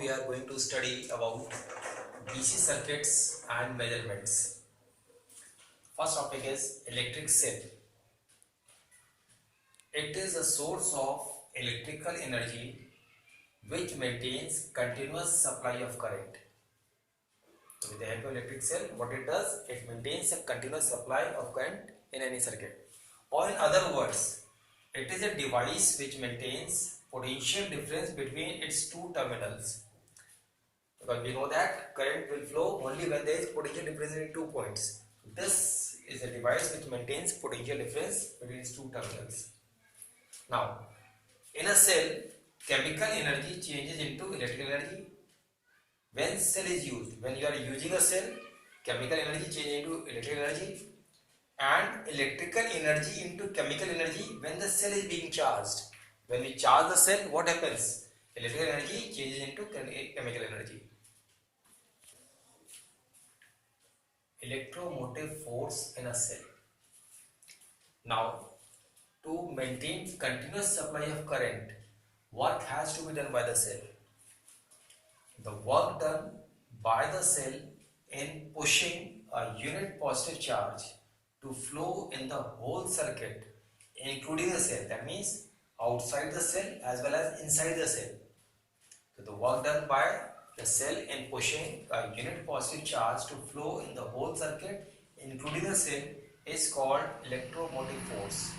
we are going to study about DC circuits and measurements. First topic is electric cell. It is a source of electrical energy which maintains continuous supply of current. So with the help of electric cell, what it does, it maintains a continuous supply of current in any circuit. Or in other words, it is a device which maintains potential difference between its two terminals. Because we know that current will flow only when there is potential difference in 2 points. This is a device which maintains potential difference between its two terminals. Now, in a cell, chemical energy changes into electrical energy. When cell is used, when you are using a cell, chemical energy changes into electrical energy, and electrical energy into chemical energy when the cell is being charged. When we charge the cell, what happens? Electrical energy changes into chemical energy. Electromotive force in a cell. Now, to maintain continuous supply of current, work has to be done by the cell. The work done by the cell in pushing a unit positive charge to flow in the whole circuit, including the cell, that means outside the cell as well as inside the cell. So the work done by the cell in pushing a unit positive charge to flow in the whole circuit, including the cell, is called electromotive force.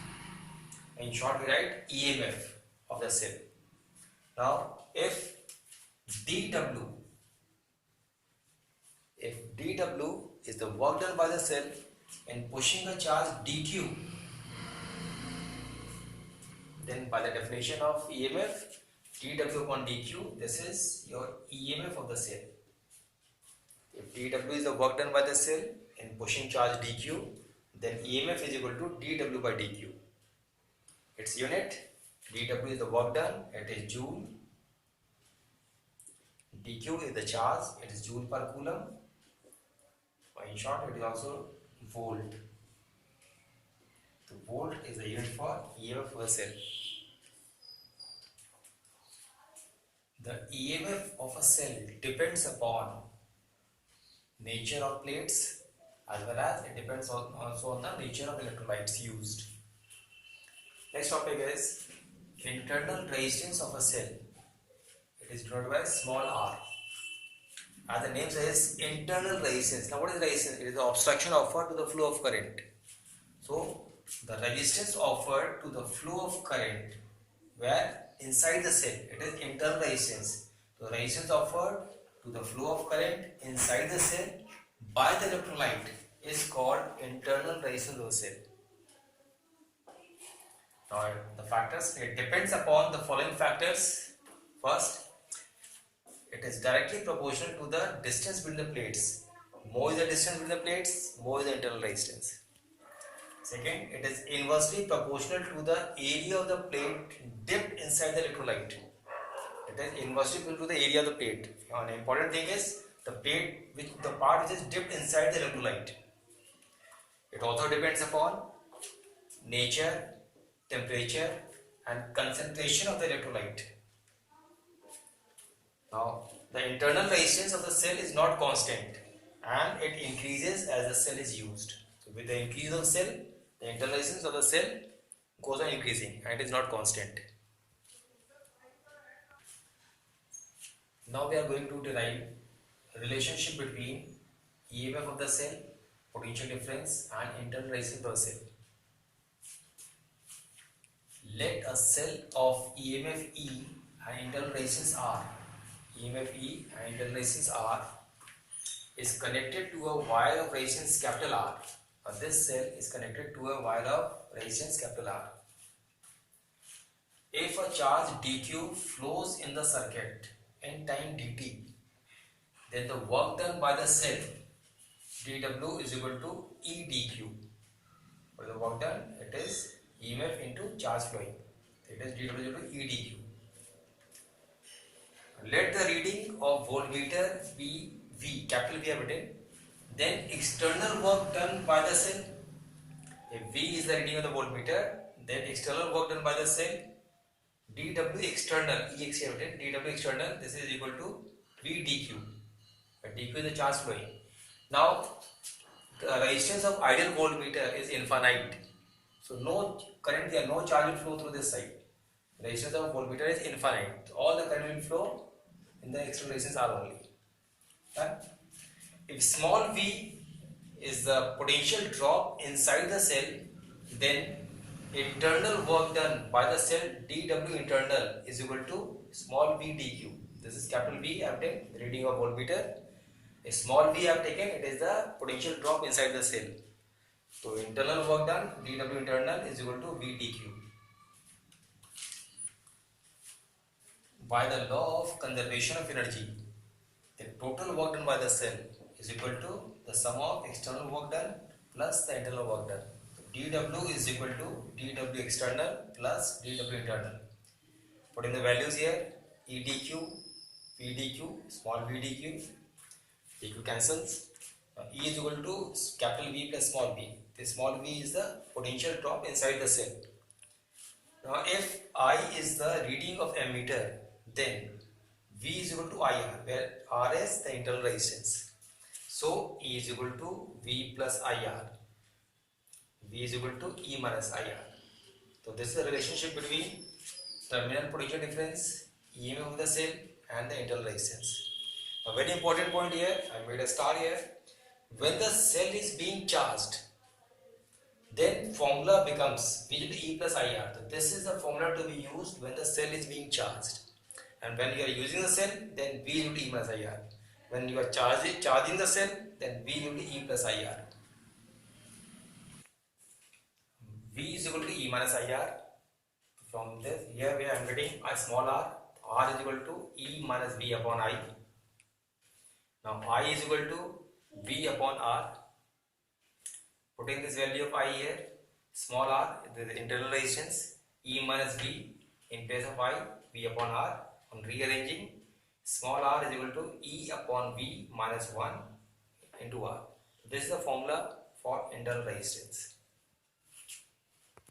In short, we write EMF of the cell. Now, if dW is the work done by the cell in pushing a charge dQ, then by the definition of EMF, dW upon dQ, this is your EMF of the cell. If dW is the work done by the cell in pushing charge dQ, then EMF is equal to dW by dQ. Its unit, dW is the work done, it is joule. dQ is the charge, it is joule per coulomb. In short, it is also volt. The volt is the unit for EMF of the cell. The EMF of a cell depends upon nature of plates as well as it depends also on the nature of electrolytes used. Next topic is internal resistance of a cell. It is denoted by small r. As the name says, internal resistance. Now, what is resistance? It is the obstruction offered to the flow of current. So, the resistance offered to the flow of current, where inside the cell, it is internal resistance. So, the resistance offered to the flow of current inside the cell by the electrolyte is called internal resistance of the cell. Now, the factors, it depends upon the following factors. First, it is directly proportional to the distance between the plates. More is the distance between the plates, more is the internal resistance. Second, it is inversely proportional to the area of the plate dipped inside the electrolyte. It is inversely proportional to the area of the plate. An important thing is the part which is dipped inside the electrolyte. It also depends upon nature, temperature, and concentration of the electrolyte. Now, the internal resistance of the cell is not constant and it increases as the cell is used. So, with the increase of cell, the internal resistance of the cell goes on increasing and it is not constant. Now, we are going to derive a relationship between EMF of the cell, potential difference, and internal resistance of the cell. Let a cell of EMF E and internal resistance R. EMF E and internal resistance R is connected to a wire of resistance capital R. This cell is connected to a wire of resistance capital R. If a charge dQ flows in the circuit in time dt, then the work done by the cell dW is equal to E dQ. For the work done, it is EMF into charge flowing. It is dW is equal to E dQ. Let the reading of voltmeter be V, capital V have written. Then external work done by the cell. If V is the reading of the voltmeter, then external work done by the cell dW external, EX have written, dW external, this is equal to V dq. dq is the charge flowing. Now the resistance of ideal voltmeter is infinite, so no current there, no charge will flow through this side. Resistance of voltmeter is infinite, so all the current will flow in the external resistance R only. Right? If small v is the potential drop inside the cell, then internal work done by the cell dW internal is equal to small v dq. This is capital V I have taken, the reading of voltmeter. A small v I have taken, it is the potential drop inside the cell. So internal work done dW internal is equal to V dq. By the law of conservation of energy, the total work done by the cell is equal to the sum of external work done plus the internal work done. dW is equal to dW external plus dW internal. Put in the values here, E dq, V dq, small v dq, dq cancels. E is equal to capital V plus small v. The small v is the potential drop inside the cell. Now if I is the reading of ammeter, then V is equal to IR, where R is the internal resistance. So E is equal to V plus IR. V is equal to E minus IR. So this is the relationship between terminal potential difference, EMF of the cell and the internal resistance. A very important point here, I made a star here. When the cell is being charged, then formula becomes V to E plus IR. So this is the formula to be used when the cell is being charged. And when you are using the cell, then V is equal to E minus IR. When you are charging the cell, then V is equal to E plus IR. V is equal to E minus IR. From this, here we are getting a small r. R is equal to E minus V upon I. Now I is equal to V upon R. Putting this value of I here, small r, the internal resistance, E minus V in place of I, V upon R. On rearranging, small r is equal to E upon V minus 1 into R. This is the formula for internal resistance.